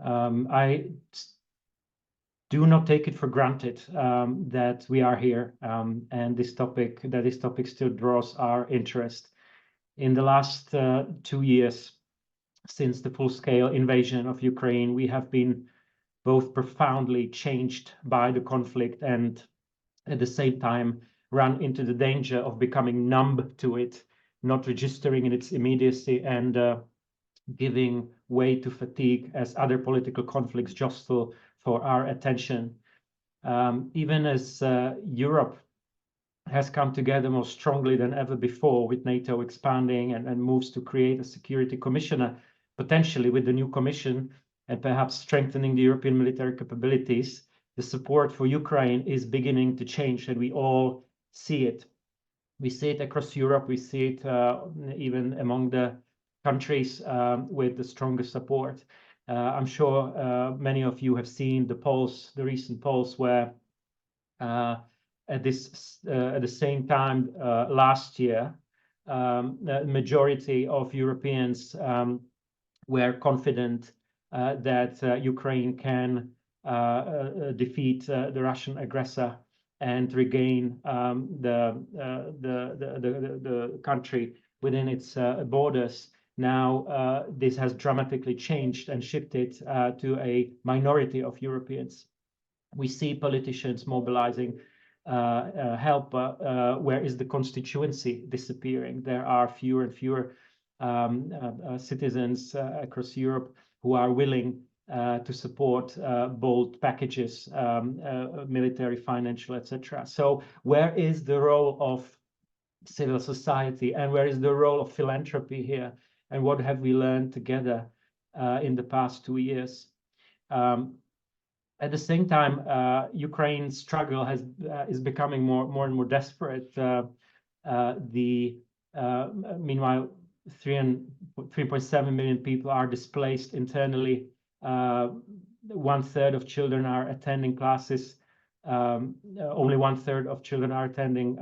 I do not take it for granted that we are here and this topic still draws our interest. In the last 2 years, since the full-scale invasion of Ukraine, we have been both profoundly changed by the conflict and at the same time run into the danger of becoming numb to it, not registering in its immediacy and giving way to fatigue as other political conflicts jostle for our attention. Even as Europe has come together more strongly than ever before, with NATO expanding and moves to create a security commissioner, potentially with the new commission, and perhaps strengthening the European military capabilities, the support for Ukraine is beginning to change, and we all see it. We see it across Europe. We see it even among the countries with the strongest support. I'm sure many of you have seen the polls, the recent polls, where at the same time last year, the majority of Europeans were confident that Ukraine can defeat the Russian aggressor and regain the country within its borders. Now this has dramatically changed and shifted to a minority of Europeans. We see politicians mobilizing help. Where is the constituency disappearing? There are fewer and fewer citizens across Europe who are willing to support bold packages, military, financial, etc. So where is the role of civil society and where is the role of philanthropy here? And what have we learned together in the past 2 years? At the same time, Ukraine's struggle is becoming more and more desperate. Meanwhile, 3.7 million people are displaced internally. 1/3 of children are attending classes. Only 1/3 of children are attending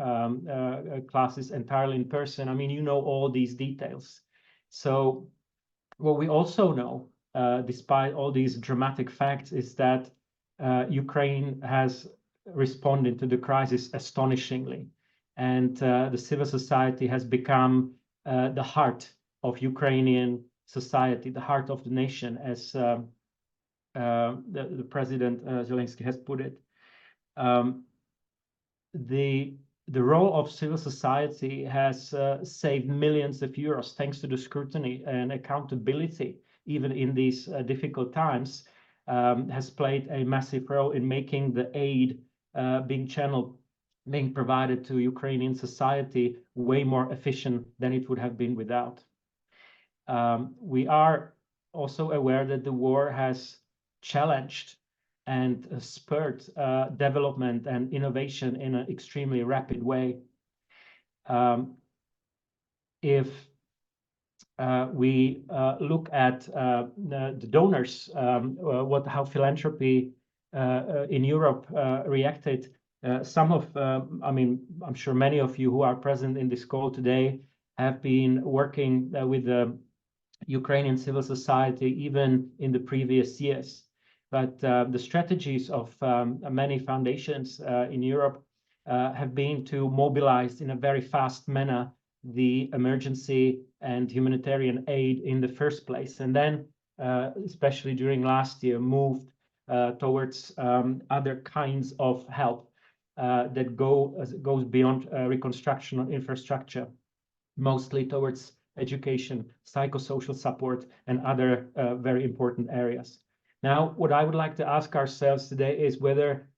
classes entirely in person. I mean, you know all these details. So what we also know, despite all these dramatic facts, is that Ukraine has responded to the crisis astonishingly. And the civil society has become the heart of Ukrainian society, the heart of the nation, as the President Zelensky has put it. The role of civil society has saved millions of euros thanks to the scrutiny and accountability, even in these difficult times, has played a massive role in making the aid being provided to Ukrainian society way more efficient than it would have been without. We are also aware that the war has challenged and spurred development and innovation in an extremely rapid way. If we look at the donors, how philanthropy in Europe reacted, I mean, I'm sure many of you who are present in this call today have been working with the Ukrainian civil society even in the previous years. But the strategies of many foundations in Europe have been to mobilize in a very fast manner the emergency and humanitarian aid in the first place, and then, especially during last year, moved towards other kinds of help that goes beyond reconstruction of infrastructure, mostly towards education, psychosocial support, and other very important areas. Now, what I would like to ask ourselves today is whether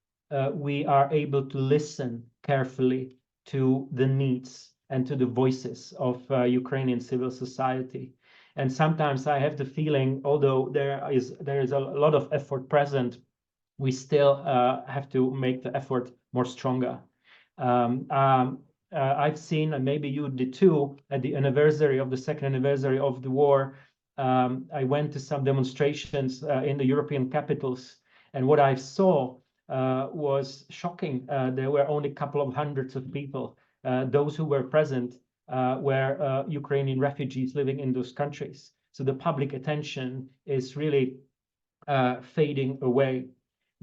we are able to listen carefully to the needs and to the voices of Ukrainian civil society. And sometimes I have the feeling, although there is a lot of effort present, we still have to make the effort more stronger. I've seen, and maybe you did too, at the anniversary of the second anniversary of the war, I went to some demonstrations in the European capitals, and what I saw was shocking. There were only a couple of hundreds of people. Those who were present were Ukrainian refugees living in those countries. So the public attention is really fading away.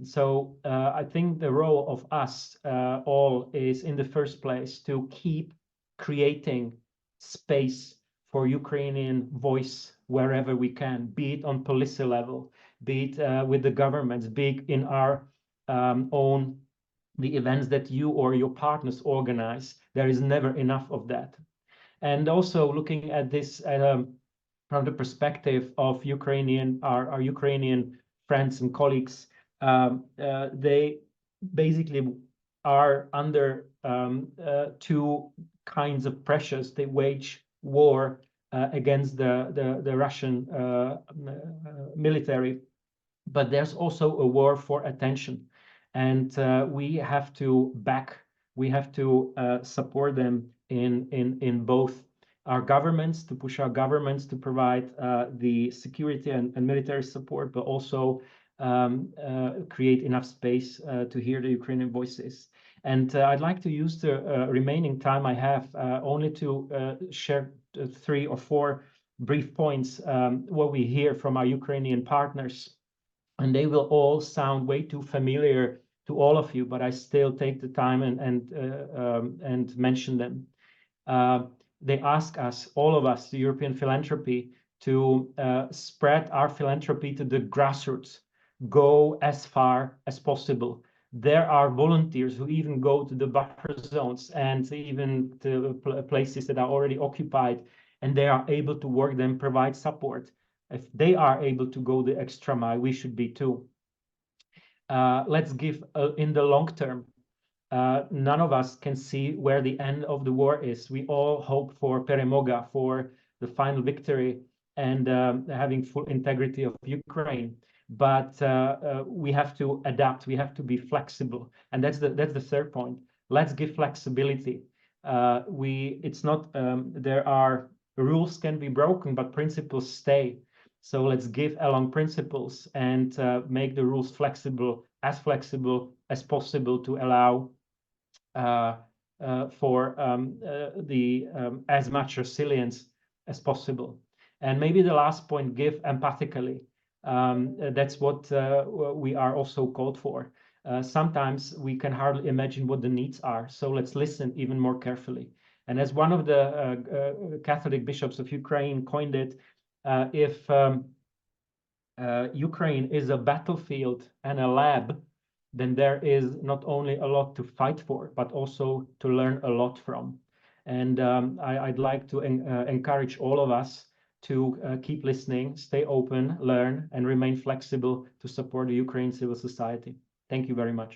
So I think the role of us all is, in the first place, to keep creating space for Ukrainian voice wherever we can, be it on policy level, be it with the governments, be it in our own the events that you or your partners organize. There is never enough of that. And also looking at this from the perspective of our Ukrainian friends and colleagues, they basically are under two kinds of pressures. They wage war against the Russian military, but there's also a war for attention, and we have to support them in both our governments, to push our governments to provide the security and military support, but also create enough space to hear the Ukrainian voices. And I'd like to use the remaining time I have only to share 3 or 4 brief points what we hear from our Ukrainian partners. And they will all sound way too familiar to all of you, but I still take the time and mention them. They ask us, all of us, the European Philanthropy, to spread our philanthropy to the grassroots, go as far as possible. There are volunteers who even go to the buffer zones and even to places that are already occupied, and they are able to work them, provide support. If they are able to go the extra mile, we should be too. Let's give in the long term. None of us can see where the end of the war is. We all hope for peremoga, for the final victory and having full integrity of Ukraine. But we have to adapt. We have to be flexible, and that's the third point. Let's give flexibility. It's not there are rules can be broken, but principles stay. So let's give along principles and make the rules flexible as possible to allow for as much resilience as possible. And maybe the last point, give empathically. That's what we are also called for. Sometimes we can hardly imagine what the needs are, so let's listen even more carefully. And as one of the Catholic bishops of Ukraine coined it, if Ukraine is a battlefield and a lab, then there is not only a lot to fight for, but also to learn a lot from. And I'd like to encourage all of us to keep listening, stay open, learn, and remain flexible to support the Ukrainian civil society. Thank you very much.